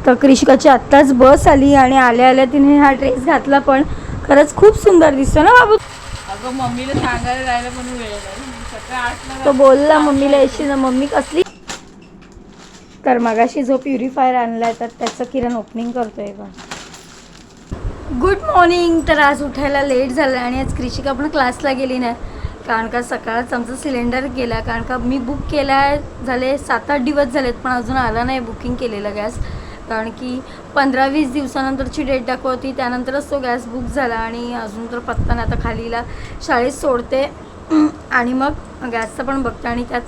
तर कृषिकाची आत्ताच बस आली आणि आल्या आल्या तिने हा ड्रेस घातला, पण खरंच खूप सुंदर दिसतो ना बाबू. अगं मम्मीला सांगायला जायला पण वेळ नाही. सकाळी 8ला तो बोलला मम्मीला येशी ना, मम्मी कसली. तर मगाशी जो प्युरिफायर आणलाय तर त्याचं किरण ओपनिंग करतोय का. Good morning. तर आज उठायला लेट झालं आणि आज कृषिका पण क्लासला गेली नाही, कारण का सकाळच आमचा सिलेंडर गेला. कारण का मी बुक केला आहे, झाले 7-8 दिवस झालेत पण अजून आला नाही बुकिंग केलेला गॅस. कारण की 15-20 दिवसानंतरची डेट दाखवती, त्यानंतरच तो गॅस बुक झाला आणि अजून तर पत्ता नाही. आता खालीला शाळेत सोडते आणि मग गॅसचं पण बघते. आणि त्यात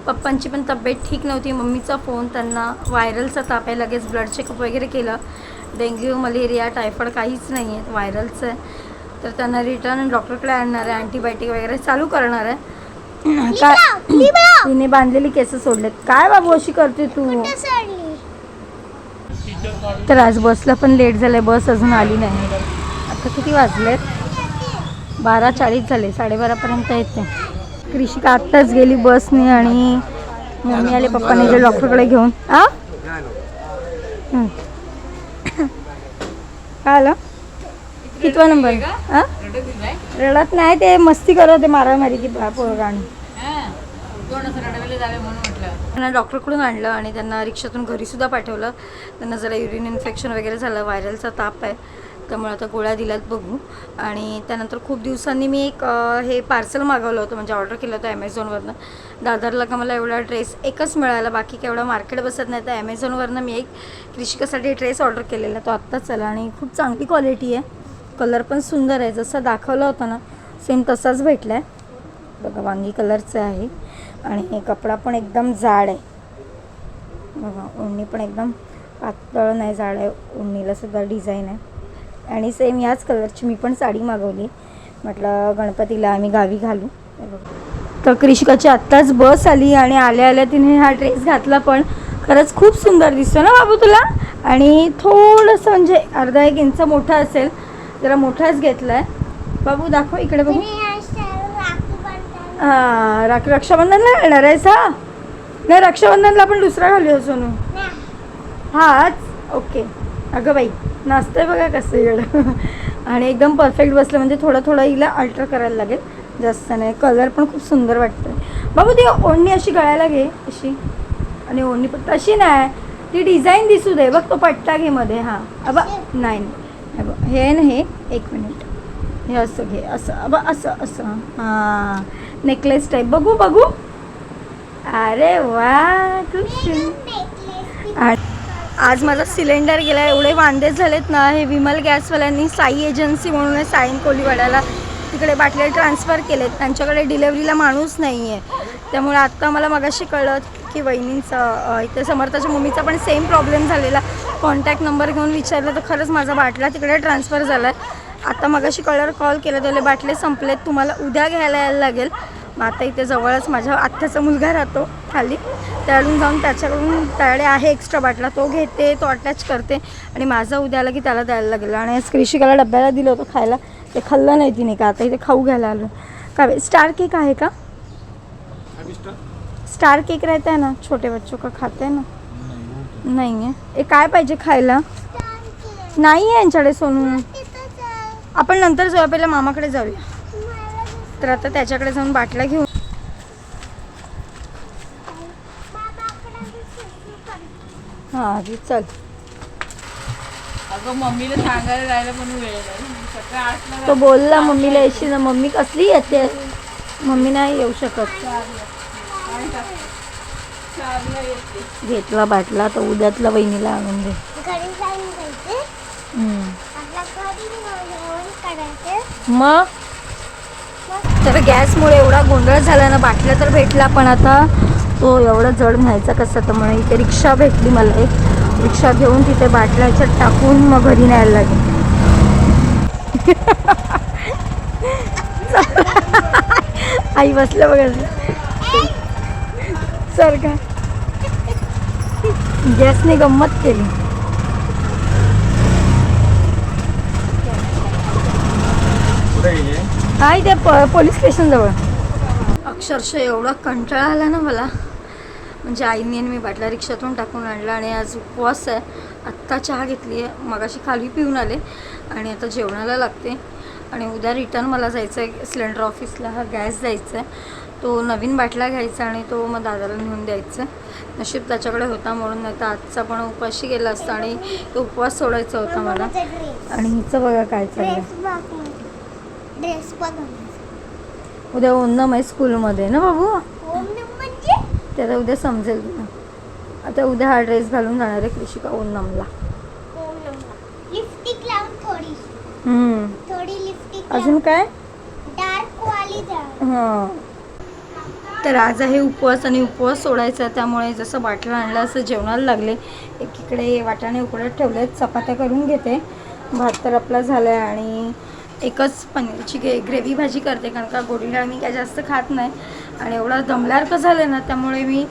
पप्पांची पण तब्येत ठीक नव्हती. मम्मीचा फोन, त्यांना व्हायरलचा ताप आहे. लगेच ब्लड चेकअप वगैरे केलं. डेंग्यू, मलेरिया, टायफॉईड काहीच नाही आहे, व्हायरलचं आहे. तर त्यांना रिटर्न डॉक्टरकडे आणणार आहे, अँटीबायोटिक वगैरे चालू करणार आहे. काय तिने बांधलेली केस सोडलेत. काय बाबू अशी करते तू. तर आज बसला पण लेट झालं आहे, बस अजून आली नाही. आता किती वाजलेत, 12:40 झाले, 12:30पर्यंत येते. कृषिका आत्ताच गेली बसने आणि मम्मी आले, पप्पाने गेले डॉक्टरकडे घेऊन. काय आलं, कितवा नंबर. रडत नाही, ते मस्ती करत होते, मारामारी की गाणी. त्यांना डॉक्टरकडून आणलं आणि त्यांना रिक्षातून घरीसुद्धा पाठवलं. त्यांना जरा युरिन इन्फेक्शन वगैरे झालं, व्हायरलचा ताप आहे, त्यामुळे आता गोळ्या दिल्यात बघू. आणि त्यानंतर खूप दिवसांनी मी एक हे पार्सल मागवलं होतं, म्हणजे ऑर्डर केलं होतं ॲमेझॉनवरनं. दादरला का मला एवढा ड्रेस एकच मिळाला, बाकी काय एवढा मार्केट बसत नाही. तर ॲमेझॉनवरनं मी एक कृषिकासाठी ड्रेस ऑर्डर केलेला, तो आत्ताच आला आणि खूप चांगली क्वालिटी आहे. कलर पण सुंदर आहे, जसा दाखवला होता ना सेम तसाच भेटला आहे. बघा, वांगी कलरचं आहे आणि कपडा पण एकदम जाड आहे. बघा, ओढणी पण एकदम पातळ नाही, जाड आहे. ओढणीला सुद्धा डिझाईन आहे आणि सेम याच कलरची मी पण साडी मागवली, म्हटलं गणपतीला आम्ही गावी घालू. तर कृषिकाची आत्ताच बस आली आणि आल्या आल्या तिने हा ड्रेस घातला, पण खरंच खूप सुंदर दिसतो ना बाबू तुला. आणि थोडंसं म्हणजे अर्धा 1 इंच मोठा असेल, जरा मोठाच घेतला आहे. बाबू दाखव इकडे बघू. हां, रक्षाबंधनला घालणार आहेस. हा नाही, रक्षाबंधनला पण दुसरा घालूया सोनू. हाच ओके. अगं बाई नाचतंय बघा कसं इकडं. आणि एकदम परफेक्ट बसलं, म्हणजे थोडं थोडं हिला अल्टर करायला लागेल, जास्त नाही. कलर पण खूप सुंदर वाटतं बाबू. ती ओढणी अशी गळायला घे अशी, आणि ओढणी पण तशी नाही, ती डिझाईन दिसू दे. बघ तो पट्टा घे मध्ये. हां अबा नाही नाही, हे ना, हे 1 मिनिट, हे असं घे, असं अबा, असं असं. हां, नेकलेस टाईप. बघू बघू. अरे वा, आज माझा सिलेंडर गेला. एवढे वांदे झालेत ना. हे विमल गॅसवाल्यांनी साई एजन्सी म्हणून आहे, साईन कोलीवाड्याला, तिकडे बाटल्या ट्रान्सफर केलेत. त्यांच्याकडे डिलेवरीला माणूस नाही आहे. त्यामुळे आत्ता मला मगाशी कळलं की वहिनींचा इथे समर्थाच्या मम्मीचा पण सेम प्रॉब्लेम झालेला. कॉन्टॅक्ट नंबर घेऊन विचारलं तर खरंच माझा बाटला तिकडे ट्रान्सफर झाला आहे. आता मगाशी कळल्यावर कॉल केला, त्याला बाटले संपलेत, तुम्हाला उद्या घ्यायला यायला लागेल. मग आता इथे जवळच माझ्या आत्याचा मुलगा राहतो खाली, त्याकडून जाऊन त्याच्याकडून त्याकडे आहे एक्स्ट्रा बाटला, तो घेते, तो अटॅच करते आणि माझा उद्या आला की त्याला द्यायला लागेल. आणि आज कृषिकाला डब्याला दिलं होतं खायला, ते खाल्लं नाही तिने. का आता इथे खाऊ घ्यायला आलो. काय स्टार केक आहे का. स्टार केक रहता है ना, छोटे बच्चों का खाते हैं ना. नाही आहे. काय पाहिजे खायला. नाही आहे यांच्याकडे सोनू. आपण नंतर जाऊया, पहिला मामाकडे जाऊया. तर आता त्याच्याकडे जाऊन बाटला घेऊन. हां चल. अगं मम्मीला सांगायला जायला पण वेळ नाही. सकाळी 8ला तो बोलला मम्मीला येशी ना, मम्मी कसली येते, मम्मी नाही येऊ शकत. घेतला बाटला, तर उद्यातला वहिनीला आणून दे. मग तर गॅसमुळे एवढा गोंधळ झाला ना. बाटल्या तर भेटला, पण आता तो एवढं जड न्यायचा कसा. तर म्हणून इथे रिक्षा भेटली मला, एक रिक्षा घेऊन तिथे बाटल्या ह्याच्यात टाकून मग घरी न्यायला लागेल. आई बसलं बघा सर का. गॅसने गंमत केली. हाय त्या पोलीस स्टेशन जवळ. अक्षरशः एवढा कंटाळा आला ना मला, म्हणजे आईने मी बाटला रिक्षातून टाकून आणला आणि आज उपवास आहे आत्ता चहा घेतली आहे, मगाशी खाली पिऊन आले आणि आता जेवणाला लागते. आणि उद्या रिटर्न मला जायचं आहे सिलेंडर ऑफिसला, हा गॅस द्यायचा आहे. तो नवीन बाटला घ्यायचा आणि तो मग दादाला नेऊन द्यायचा. नशीब त्याच्याकडे होता म्हणून, नाही तर आजचा पण उपाशी गेला असता आणि तो उपवास सोडायचा होता मला. आणि हिचं बघा काय चाललं. उद्या ओणम आहे स्कूलमध्ये ना बाबू, ते आता उद्या समजेल तुला. आता उद्या हा ड्रेस घालून जाणार आहे कृषिका ओणमला. लिपस्टिक लावून थोडी लिपस्टिक अजून काय? डार्क वाली हां. तर आज आहे उपवास आणि उपवास सोडायचा, त्यामुळे जसं बाटला आणला असं जेवणाला लागले. एकीकडे वाटाणे उकडत ठेवले, चपात्या करून घेते. भात तर आपला झाला आहे आणि एकच पनीरची ग्रेव्ही भाजी करते, कारण का गोडी डाळ मी काय जास्त खात नाही आणि एवढं दमल्यासारखं झालं ना, त्यामुळे मी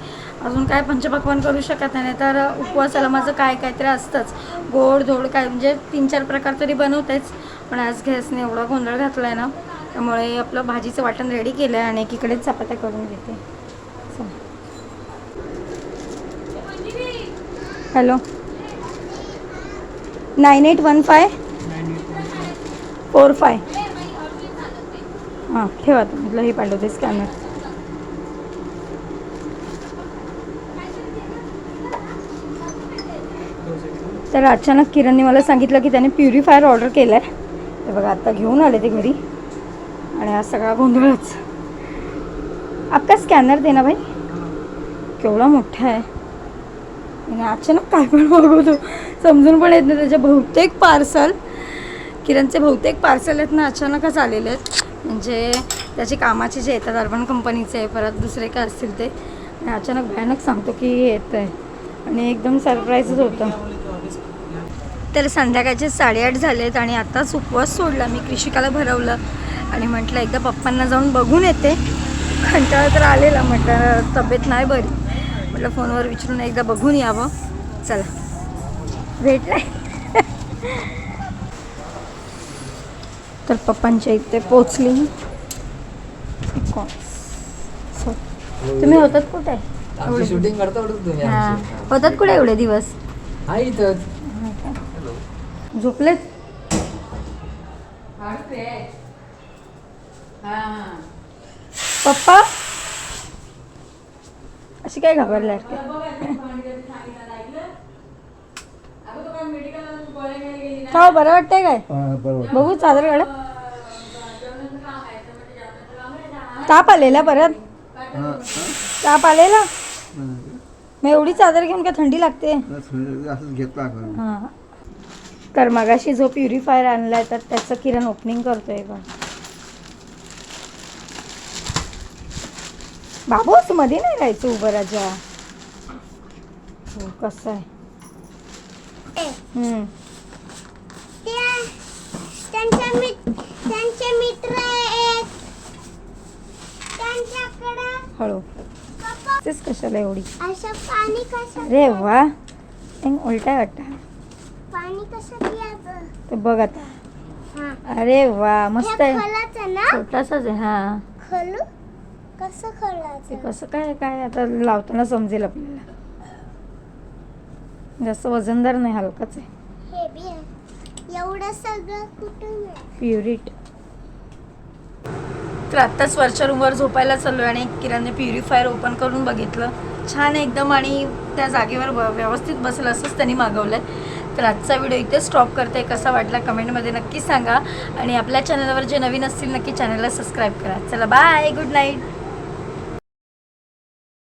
अजून काय पंचपक्वान्न करू शकत नाही. तर उपवासाला माझं काय काहीतरी असतंच, गोड धोड काय म्हणजे 3-4 प्रकार तरी बनवतेच. पण आज गॅसने एवढा गोंधळ घातला आहे ना, त्यामुळे आपलं भाजीचं वाटण रेडी केलं आहे आणि एकीकडे चपात्या करून घेते. हॅलो, 981545. हां ठेवा, म्हटलं हे पाठवते स्कॅनर. तर अचानक किरणने मला सांगितलं की त्याने प्युरिफायर ऑर्डर केलं आहे. ते बघा आता घेऊन आले ते घरी आणि हा सगळा गोंधळच. आपका स्कॅनर दे ना भाई, केवढा मोठा आहे आणि अचानक काय पण मागवतो समजून पण येत नाही. त्याचे बहुतेक पार्सल, किरणचे बहुतेक पार्सल आहेत ना अचानकच आलेले आहेत. म्हणजे त्याचे कामाचे जे येतात अर्बन कंपनीचे आहे, परत दुसरे काय असतील ते, आणि अचानक भयानक सांगतो की येतं आहे आणि एकदम सरप्राईजच होतं. तर संध्याकाळचे 8:30 झालेत आणि आत्ताच उपवास सोडला मी. कृषिकाला भरवलं आणि म्हटलं एकदा पप्पांना जाऊन बघून येते. कंटाळा तर आलेला, म्हटलं तब्येत नाही बरी, म्हटलं फोनवर विचारून एकदा बघून यावं. चला भेटलं. तर पप्पांच्या इथे पोचली. तुम्ही होतात कुठे? शूटिंग करता तुम्ही? हां होतात कुठे एवढे दिवस? झोपलेत? पप्पा अशी काय घाबरलाय? का बरं वाटतंय काय? बघू चादर काढ. ताप आलेला परत? ताप आलेला मग एवढी चादर घेऊन काय थंडी लागते? हां. तर मगाशी जो प्युरिफायर आणलाय तर त्याचं किरण ओपनिंग करतोय का बाबू? असं मध्ये नाही राहायचं उभं राजा. हो कसं आहे. त्यांचे मित्र एक त्यांच्याकडे हळू तेच कशाला एवढी? असं पाणी कसं? अरे वा, उलटा वाटतं. पाणी कसं पियाचं ते बघ आता. हां. अरे वा मस्त आहे. खलाचं ना? छोटासाच आहे. हा खलू कसं ते खलाचं? कसं काय काय आता लावताना समजेल आपल्याला. जास्त वजनदार नाही, हलकाच आहे. हे बी आहे. एवढं सगळं कुठून मिळालं? प्युरिट. तर आत्ताच वरच्या रूमवर झोपायला चाललो आणि किरणने प्युरिफायर ओपन करून बघितलं. छान एकदम आणि त्या जागेवर व्यवस्थित बसेल असंच त्यांनी मागवलं आहे. तर आजचा व्हिडिओ इथे स्टॉप करते. कसा वाटला कमेंटमध्ये नक्की सांगा आणि आपल्या चॅनलवर जे नवीन असतील नक्की चॅनलला सबस्क्राईब करा. चला बाय, गुड नाईट.